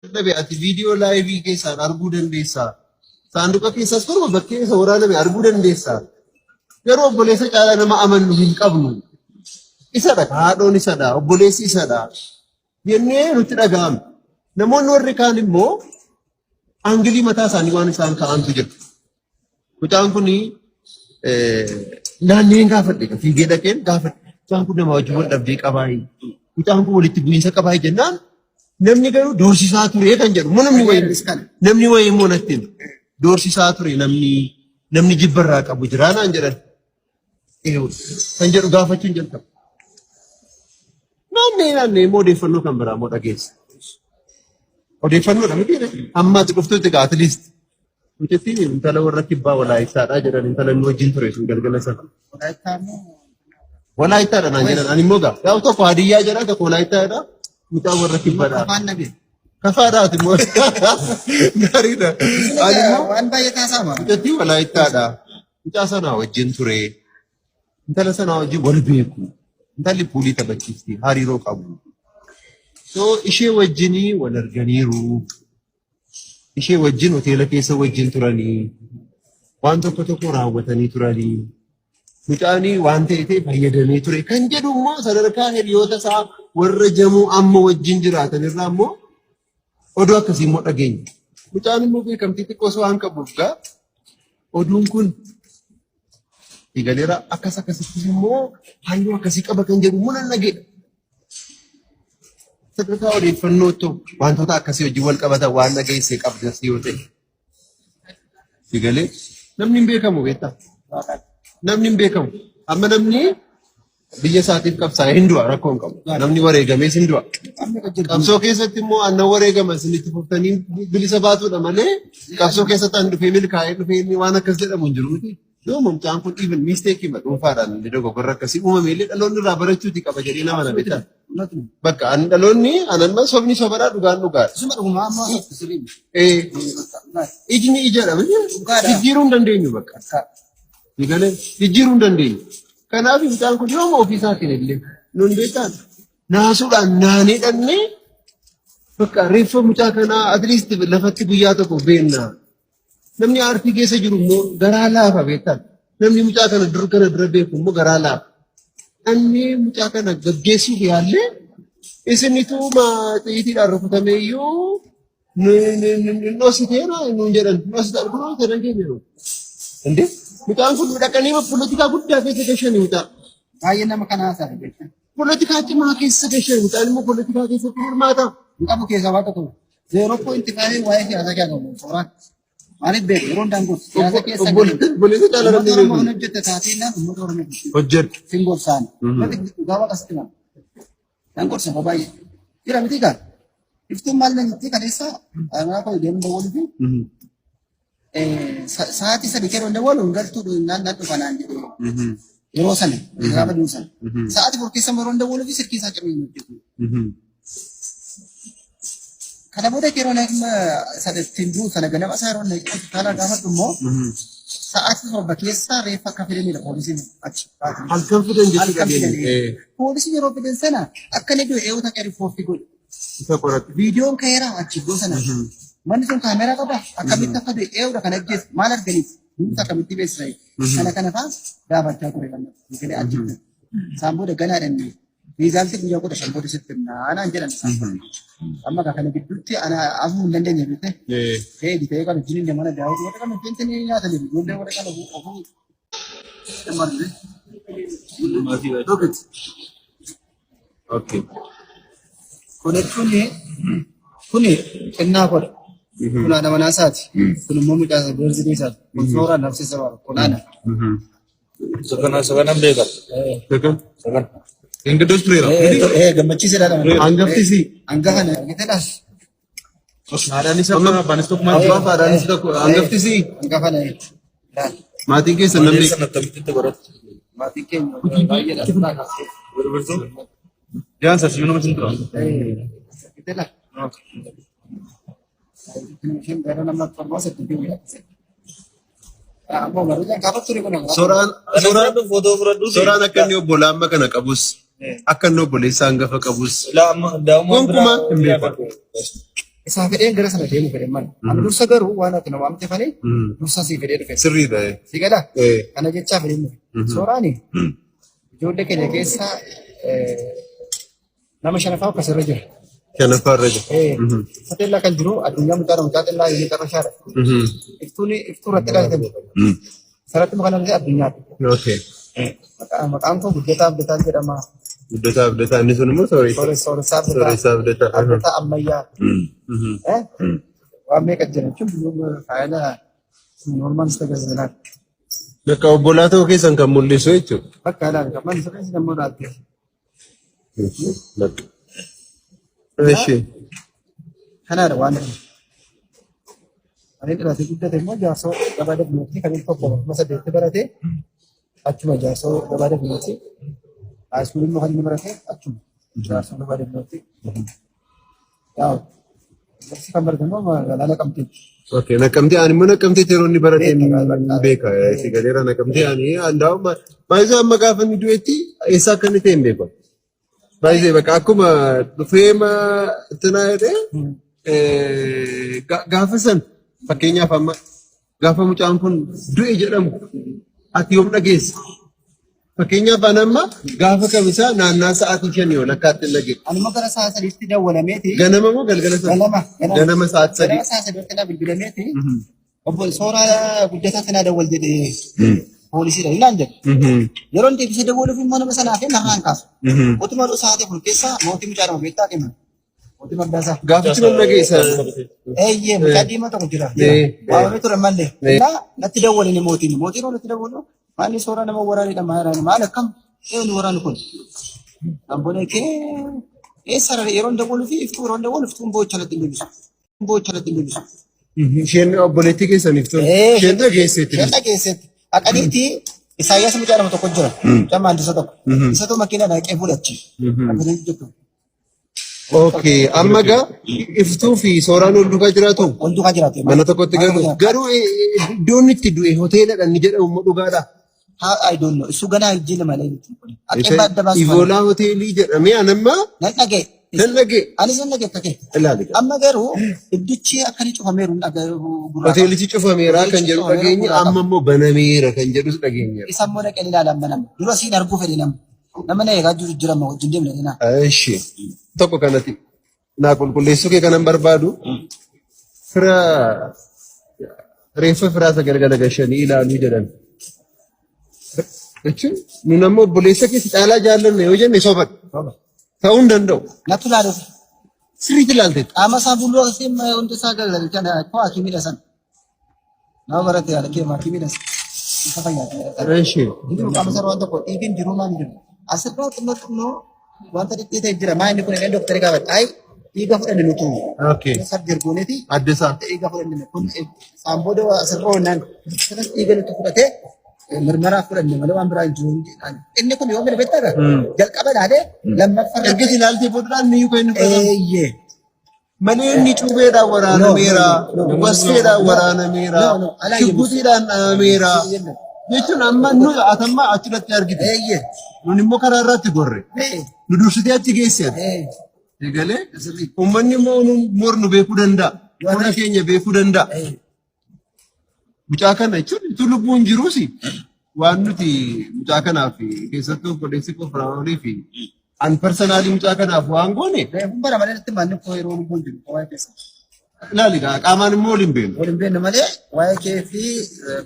Nabi ati video live keessaan arguu dandeessaa. Saanduqa keessas torba bakkee isa waraaname arguu dandeessaa. Garuu obboleessa caalaa nama amannu hin qabnu. Isadha haadhoon isadha obboleessi isadha. Jennee nutti dhaga'ame. Namoonni warri kaan immoo aangilii mataa isaanii waan isaan ka'antu jira. Mucaan kuni naanneen gaafadhe fiigee dhaqeen gaafadhe. Mucaan kun nama wajjin wal dhabdee qabaayi. Mucaan kun walitti bu'iinsa qabaayi jennaan. Namni garuu doorsisaa ture kan jedhu namni wayii immoo natti doorsisaa ture namni jibbarraa qabu jira naan jedhan kan jedhu gaafachuun jalqaba. Naannee immoo odeeffannoo kan biraa immoo dhageessa. Odeeffannoodha miti ammaatti dhuftuutti gaa at least mucattiin intala warra kibbaa walaayittaadhaa jedhan intala inni wajjin ture sun galgala sana. Walaayittaadha naan jedhan ani immoo gaa tokko hadiyyaa jedha tokko walaayittaadha. Mucaa warra kibbaadha. Kafaan nabi. Kafaadhaati immoo. Gaariidha. Ani immoo waan baay'ee taasifama. Mucattii walaayittaadha. Mucaa sanaa wajjin ture. Intala sanaa wajjin wal beeku. Intalli puulii taphachiifti. Hariiroo qabu. So ishee wajjinii wal arganiiru. Ishee wajjin hoteela keessa wajjin turanii. Waan tokko tokko raawwatanii turanii. Mucaanii waan ta'eef fayyadamee ture kan jedhu immoo sadarkaa hiriyoota isaa warra jamoo amma wajjin jiraatan irraa immoo oduu akkasii immoo dhageenya. Mucaan immoo beekamtii xiqqoo waan qabuuf gaa oduun kun eegaleera akkasitti immoo halluu akkasii qaba kan jedhu immoo nan dhageedha. Sadarkaa odeeffannoo ta'u wantoota akkasii wajjin wal qabatan waan dhageessee qabdas yoo ta'e. Eegalee namni hin beekamu beektaa? Namni hin beekamu. Amma namni biyya isaatiif qabsaa'ee hin du'a rakkoo hin qabu. Namni wareegamees hin du'a. Qabsoo keessatti immoo aannan wareegama isinitti fuftanii bilisa baatuudha malee qabsoo keessatti aan dhufee milkaa'ee dhufee inni waan akkas jedhamu hin jiru. Yoo mucaan kun even mistake hima dhuunfaadhaan illee dogoggorra akkasii uumame illee dhaloonni irraa barachuuti qaba jedhee nama na beektaa. Bakka dhaloonni anan sobni sobaadhaa dhugaan dhugaadha. Suma dhugumaa amma ijni ijadha jijjiiruu hin dandeenyu bakka. Eegalee jijjiiruu hin dandeenyu. Kanaaf mucaan kun yooma ofiisaatiin illee nuun beekaan naasuudhaan naanee dhannee bakka reeffa mucaa kanaa at least lafatti guyyaa tokko beennaa. Namni aartii keessa jiru immoo garaa laafa beektaan. Namni mucaa kana dura beeku immoo garaa laafa. Dhannee mucaa kana gaggeessuuf yaallee isinitu xiyyiitiidhaan rukutamee iyyuu noositeera nuun jedhan noositaan kunoo ta'an keenya jiru. Indee mucaan kun dhaqanii poolitikaa guddaa keessa gashanii mucaa. Baay'ee nama kanaa ta'a jechuudha. Poolitikaa cimaa keessa gashanii mucaan immoo poolitikaa keessatti hirmaata. Qabu keessaa waa tokko 0.5 waa'ee siyaasaa kennu suuraa. Maaliif beeku yeroo daanguutti siyaasa keessa obboleessa caalaa namni beeku. Nama hojjette taatee na uummata Oromoo hojjette. Singorsaan. Gaafa akkasitti nama. Daangorsa baay'ee. Jira miti gaa. Iftuun maal nyaatti kaleessa anaa koo deemu dawwaluufi. Sa'aatii sadii yeroo dawwalu galtuu naannoo dhufanaan jedhee. Yeroo sana gaafa duusan. Sa'aatii afur keessa yeroo dawwaluufi sirkii isaa cimee hojjetu. Kana booda yeroo nama sadettiin sana ganama isaa yeroo nama kana gaafa dhummoo sa'aatii torba keessa reeffa akka fidaniidha poolisiin achi. Halkan fidan jechuudha. Poolisiin yeroo fidan sana akka inni du'e eewwata qeerri foofti godhe. Isa qoratu. Viidiyoon ka'eeraa achi iddoo sana. Manni sun kaameraa qaba akkamitti akka du'e eewwata kana ajjees maal arganiif nuti akkamitti beeksisa kana fa'aa gaafachaa ture kan galee achi. Isaan booda ganaadhaan riizaaltii guyyaa kudha shan booda sitti naanaan jedhan isaan. Amma kana gidduutti ana afuu hin dandeenye bitte. Ta'ee kan jiniin mana daawwatu wanta kan finti ni nyaatan ijoollee wanta kan ofuu. Okay. Kuni kennaa godha. Kun haadha manaa isaati. Kun immoo mucaa beeksisa isaati. Kun suuraa nafsi isaa kun haadha. Saganaan beekan. Sagan. Ingiddos tureera. Gammachiisedha. Hangaftisi. Hangafa na argiteedhaas. Haadhaanis akka abbaanis tokko maal jiraata haadhaanis tokko Hangaftisi. Hangafa na. Maatiin keessa namni. Akkamitti godhatu. Maatiin keenya baay'eedha. Jaansa siyyuu nama sin tura. Argiteedha. Isheen gara nama torba sadii biyya. Ammoo maruu gaafa ture kun Suuraan akka inni obbolaa amma kana qabus akka inni obboleessa hangafa qabus Daa'imman gonkumaa hin beeku. Isaa fedheen gara sana deemu fedhe malee. Ani dursa garuu waan ati na waamte falee dursa sii fedhee dhufe. Sirriidha. Si gala? Kana jechaa fedhee dhufe. Sooraani ijoollee keenya keessa nama shanaffaa akkasirra jira. Shanaffaarra jira. Sateellaa kan jiru addunyaa mucaa xinnaa inni qarqashaadha. Iftuu irratti dhalatame. Saratti maqaan illee addunyaati. Okay. Maqaan koo Guddataa Abdataa jedhama. Abdataa inni sun immoo Sooressaa Abdataa. Abdataa ammayyaa. Waan meeqa jira jechuun faayila noormaal tajaajilaa. Bakka obbolaa ta'uu keessan kan mul'isu jechuudha. Bakka ilaali kan manni sirreessi namoo dhaabde. Bakka. Eshi. Kanaadha waan inni. Ani dhiyaate guddate immoo jaarsoo gabaadha bineetti kan inni tokko masa deetti barate achuma jaarsoo gabaadha bineetti. Haayiskuulii immoo kan inni barate achuma jaarsoo gabaadha bineetti. Yaa'u. Barsi kan barate immoo magaalaa Naqamteetti. Okay, Naqamtee ani immoo Naqamteetti yeroo inni barateen beeka. Si galeera Naqamtee ani andaa'uma baay'ee amma gaafa inni du'etti eessa akka inni ta'e hin beeku. Baay'ee bakka akkuma dhufeema ittinaa jedhee gaafa san fakkeenyaaf amma gaafa mucaan kun du'e jedhamu ati yoom dhageesse? Fakkeenyaaf ani amma gaafa kamisaa naannaa sa'aatii 5 yoo lakkaatti hin dhageesse. Ani immoo gara sa'a 3tti dawwalameeti. Ganama moo galgala sana? Ganama sa'aatii 3. Gara sa'a 3tti na bilbilameeti. Obbo Sooraa Guddataatti na dawwal jedhee poolisiidha ilaan jedhe. Yeroo inni deebisee dawwaluuf immoo nama sanaa fi narraan kaasu. Mootummaa dhuu sa'aatii kun keessa mootii mucaadhama beektaa kenna. Mootii Mardaasaa. Gaafichi nama dhageessa. Eeyyee mucaa diimaa tokko jira. Waamamee ture mallee. Natti dawwale ni mootiin. Mootiin oo natti dawwalu. Maalli Sooraa nama waraanidha maal akkam eenyu waraanu kun. Ambolee kee eessa yeroo dawwalu fi iftuu yeroo dawwalu iftuun boocha natti deebisu. Boocha natti deebisu. Isheen obboleettii keessaniif ture. Isheen dhageesseetti. Isheen dhageesseetti. Aqaniiti Isaayyaas mucaadhama tokko jira. Cammaan isa tokko. Isatu makiinaa dhaqee fuudhachi. Akkasiin jettu. Okay, amma gaa iftuu fi Sooraan ol duukaa jiraatu. Ol duukaa jiraatu. Mana tokkotti garuu iddoon itti du'e hoteeladha inni jedhamu immoo dhugaadha. I don't know. Isu ganaa jila malee miti. Akka adda baasu. Ivoolaa hoteelii jedhamee anamma. Nan dhagee. Nan dhagee. Anis nan dhagee akkake. Ilaali. Amma garuu iddichi akkani cufameeru hoteelichi cufameera kan jedhu dhageenye amma immoo banameera kan jedhus dhageenye. Isa immoo dhaqee ilaalan banama. Dura siin arguu fedhe nama. Nama na eegaa jiru jira wajjin deemne dina. Eeshi. Tokko kanatti naa qulqulleessuu kee kanan barbaadu fira reeffa firaa sagalgala gashanii ilaaluu jedhan. Jechuun nun ammoo obboleessa keessa caalaa jaallanne yoo jenne soofadha. Ta'uu hin danda'u. Natti ilaaluuf. Sirriitti ilaalteetti. Qaama isaa fuuldura keessee hundi isaa galgala kana koo hakimiidha san. Nama barate yaada kee hakimiidha san. Isa fayyaati. Eeshi. Inni qaama isaa waan tokko dhiigiin jiru maal jiru. Asirraa xinnoo wanta dhiibbaa jira. Maa inni kun illee dooktarii gaafate. Ayi dhiiga fudhanne nuti. Okay. Sab jirgooneti. Adda isaa. Dhiiga fudhanne kun saambooda asirraa onnaan. Sanas dhiiga nuti fudhatee mirmaraa fudhanne malee waan biraa hin jiru. Inni kun yoo mirbeetta gaa jalqaba dhaalee lammaffaa. Erga ilaaltee boodaan ni yuuka inni fudhatan. Eeyyee. Malee inni cuubeedhaan waraanameera. Wasfeedhaan waraanameera. Shibbuutiidhaan dhaameera. Jechuun amma nu atamma achirratti argite. Nun immoo karaa irratti gorre. Nu dursitee achi geesse. Egalee uummanni immoo nu beekuu danda'a. Fura keenya beekuu danda'a. Mucaa kana jechuun utuu lubbuun jiruusi waan nuti mucaa kanaaf keessattuu obboleessi koo Firaa'olii fi an parsanaalii mucaa kanaaf waan goone. Bara malee natti maanni koo yeroo lubbuun jiru waa'ee keessa. Ilaali qaamaan immoo waliin beeknu. Waliin beeknu malee waa'ee kee fi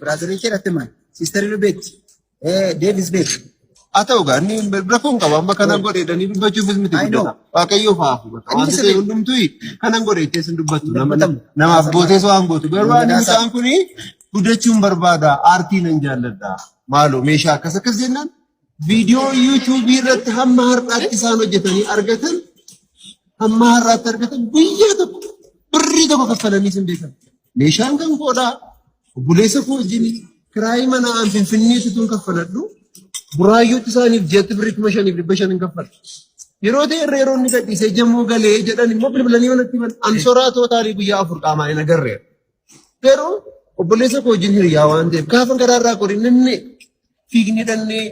biraazarii kee natti maanni. Siistarii nu beekti. Deevis beekti. Haa ta'u gaa inni rakkoon qaba amma kanan godheedhanii dubbachuufis miti guddata. Waaqayyoof haa hubata. Wanti ta'e hundumtuu kanan godhe ittees hin dubbattu. Namaaf gootees waan gootu. Garuu ani mucaan kuni guddachuun barbaada. Aartii nan jaalladha. Maaloo meeshaa akkas jennaan viidiyoo yuutuubii irratti hamma har'aatti isaan hojjetanii argatan hamma har'aatti argatan guyyaa tokko birrii tokko kaffalanii sin beekan. Meeshaan kan koodhaa obboleessa koo wajjin kiraayii mana aan finfinneetti tun kaffaladhu. Buraayyootti isaaniif jeetti birrii 5,500 kaffala. Yeroo ta'e yeroo inni gadhiisee jammoo galee jedhan immoo bilbilanii manatti himan an soraa tootaalii guyyaa 4 qaamaan hin agarreera. Garuu obboleessa koo wajjin hiriyaa waan ta'eef gaafa karaarraa qorii nanne fiigni dhannee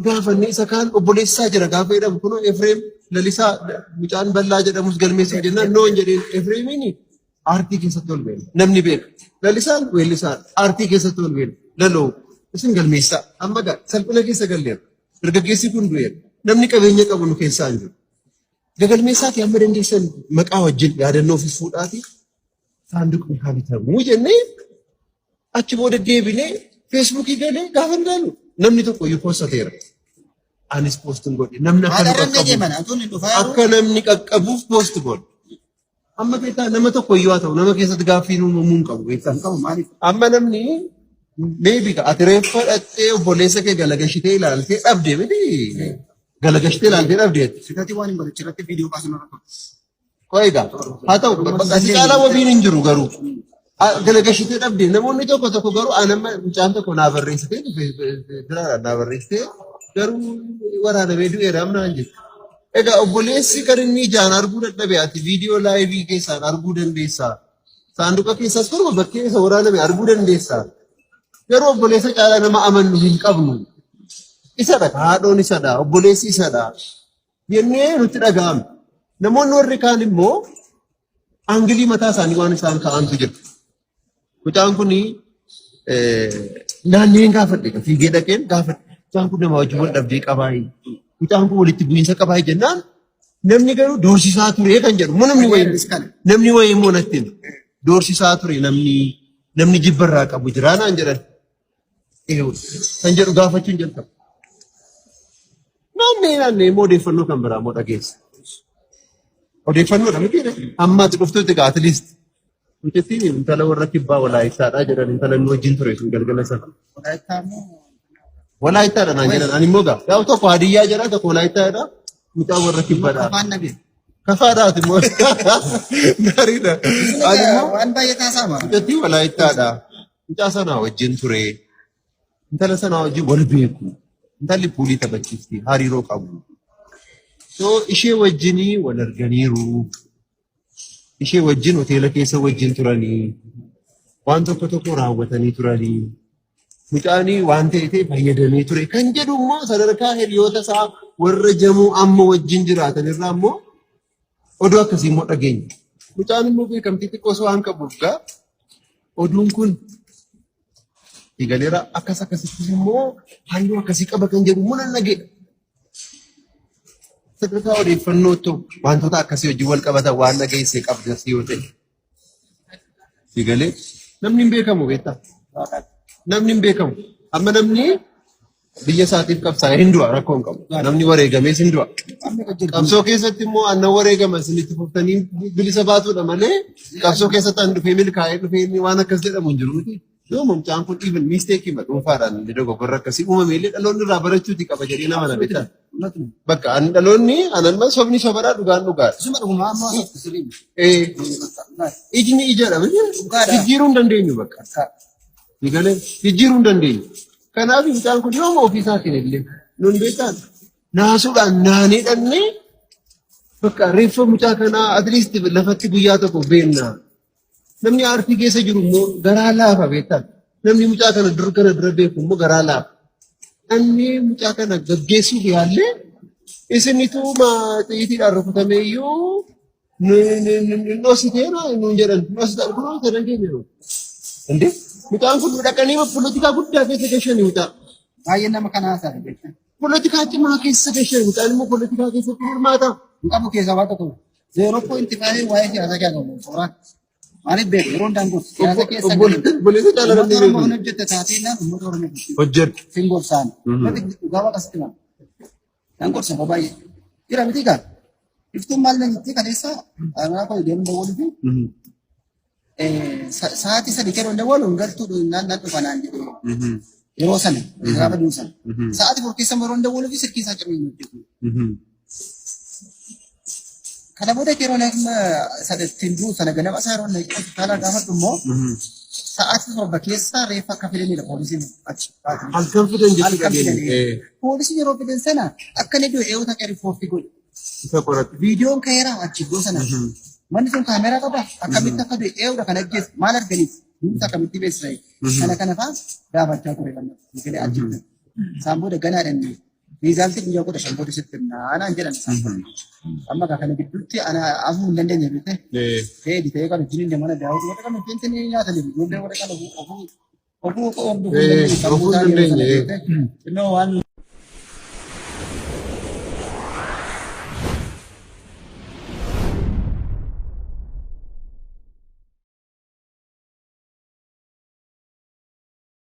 gaafannee isa kaan obboleessaa jira gaafa jedhamu kunoo Efreem lalisaa mucaan bal'aa jedhamus galmeessuuf jennaan noon jedheen Efreemiin aartii keessatti ol beela. Namni beeka. Lalisaan weellisaan aartii keessatti ol beela. Laloo isin galmeessaa. Amma salphina keessa galleera. Dargaggeessi kun du'eera. Namni qabeenya qabu nu keessaa hin jiru. Gagalmeessaati amma dandeessan maqaa wajjin yaadannoo ofii fuudhaati. Saanduqni haa bitamuu jennee achi booda deebinee feesbuukii galee gaafa ilaalu namni tokko iyyuu poostateera. Anis poostiin godhe namni akka namni qaqqabuuf poosti godhe. Amma beektaa nama tokko iyyuu haa ta'u nama keessatti gaaffii uumamuu hin qabu beektaa. Amma namni meebii ati reeffa dhattee obboleessa kee galagashitee ilaaltee dhabdee miti. Galagashitee ilaaltee dhabdee. Sitaatii waan hin godhachi irratti viidiyoo kaasuma irratti. Qoyga haa ta'u bakka caalaa wabiin hin jiru garuu. Galagashitee dhabdee namoonni tokko garuu anamma mucaan tokko naa barreessitee naa barreessitee garuu waraanamee du'eera amna hin jiru. Egaa obboleessi kan inni ijaan arguu dadhabe ati viidiyoo laayivii keessaan arguu dandeessaa. Saanduqa keessaas torba bakkee isa waraaname arguu dandeessaa. Garuu obboleessa caalaa nama amannu hin qabnu. Isadha haadhoon isadha obboleessi isadha. Jennee nutti dhaga'ame. Namoonni warri kaan immoo aangilii mataa isaanii waan isaan ka'antu jira. Mucaan kun naanneen gaafadhe fiigee dhaqeen gaafadhe. Mucaan kun nama wajjin wal dhabdee qabaayi. Mucaan kun walitti bu'iinsa qabaayi jennaan namni garuu doorsisaa ture kan jedhu. Namni wayii immoo natti doorsisaa ture namni jibbarraa qabu jira naan jedhan. Kan jedhu gaafachuun jalqaba. Naannee immoo odeeffannoo kan biraa immoo dhageessa. Odeeffannoodha miti ammaatti dhuftuutti gaa atliist. Mucattiin intala warra kibbaa walaayittaadhaa jedhan intala inni wajjin ture sun galgala sana. Walaayittaadha naan jedhan ani immoo gaa yaa tokko hadiyyaa jedha tokko walaayittaadha mucaa warra kibbaadha. Kafaadhaati immoo gaariidha. Ani immoo waan baay'ee taasifama. Mucattiin walaayittaadha. Mucaa sanaa wajjin ture. Intala sanaa wajjin wal beeku. Intalli puulii taphachiisti hariiroo qabu. So ishee wajjinii wal arganiiru. Ishee wajjin hoteela keessa wajjin turanii. Waan tokko raawwatanii turanii. Mucaanii waan ta'e fayyadamee ture. Kan jedhu immoo sadarkaa hiriyoota isaa warra jamoo amma wajjin jiraatan irraa immoo oduu akkasii immoo dhageenya. Mucaan immoo beekamtii xiqqoos waan qabuuf gaa oduun kun Igaleera akkasitti immoo halluu akkasii qaba kan jedhu immoo nan dhageedha. Sadarkaa odeeffannootti wantoota akkasii wajjin wal qabatan waan dhageessee qabdas yoo ta'e. Igalee namni hin beekamu beektaa? Namni hin beekamu. Amma namni biyya isaatiif qabsaa'ee hin du'a rakkoo hin qabu. Namni wareegamees hin du'a. Qabsoo keessatti immoo aannan wareegama isinitti fuftanii bilisa baatuudha malee qabsoo keessatti aan dhufee milkaa'ee dhufee waan akkas jedhamu hin jiru miti. Yoo mucaan kun even mistake ma dhuunfaadhaan inni dogoggorra akkasii uumame illee dhaloonni irraa barachuuti qaba jedhee nama nama beektaa. Bakka ani dhaloonni ananma sobni sobaraa dhugaan dhugaadha. Isuma dhugumaa ammoo sirrii. Ijni ijaadha jijjiiruu hin dandeenyu bakka. Igalee jijjiiruu hin dandeenyu. Kanaaf mucaan kun yooma ofii isaatiin illee nun beektaan naasuudhaan naanee dhannee bakka reeffa mucaa kanaa atleast lafatti guyyaa tokko beennaa. Namni aartii keessa jiru immoo garaa laafa beektaa. Namni mucaa kana dura beeku immoo garaa laafa. Namni mucaa kana gaggeessuuf yaallee isinitu maaxiitiidhaan rukutamee iyyuu dhoositee nuun jedhan dhoositaan kun hoota dandeenya jiru. Indee mucaan kun dhaqanii poolitikaa guddaa keessa gashanii mucaa. Baay'ee nama kanaa haasa'e beektaa. Poolitikaa cimaa keessa gashanii mucaan immoo poolitikaa keessatti hirmaata. Hin qabu keessaa waa tokko 0.5 waa'ee siyaasaa kennamu suuraa. Maaliif beeku yeroo daangoo siyaasa keessa obboleessa caalaa namni Oromoo hojjette taateenaan uummata Oromoo hojjetu. Singorsaan. Dhugaa waaqasitti maal? Daangorsa baay'ee. Jira miti gaa. Iftuun maal nyaatti kaleessa aanaa koo deemu dawwalu fi sa'aatii sadii yeroo dawwalu galtuu naan dhufa naan jedhee yeroo sana gaafa duusan. Sa'aatii afur keessa yeroo dawwalu fi sirkii isaa ciree hojjetu. Kana booda yeroo nama sadattiin duu sana ganama isaa yeroo nama hospitaala gaafadhu immoo sa'aatii torba keessa reeffa akka fidanidha poolisiin achi. Halkan fidan jechuudha. Poolisiin yeroo fidan sana akka inni du'e eewwata qeerri foofti godhe. Isa qoratu. Viidiyoon ka'eera achi iddoo sana. Manni sun kaameraa qaba akkamitti akka du'e eewwata kan ajjeesu maal arganiif nuti akkamitti beeksisa kana fa'aa gaafachaa ture kan galee achi. Isaan booda ganaadhaan riizaaltii guyyaa 15 booda sitti naan jedhan isaan. Amma kana gidduutti ana afuu hin dandeenye bite. Ta'ee ta'ee kan ittiin mana daawwatu wanta kan ittiin nyaatan ijoollee wanta kan ofuu ofuu hin dandeenye. waan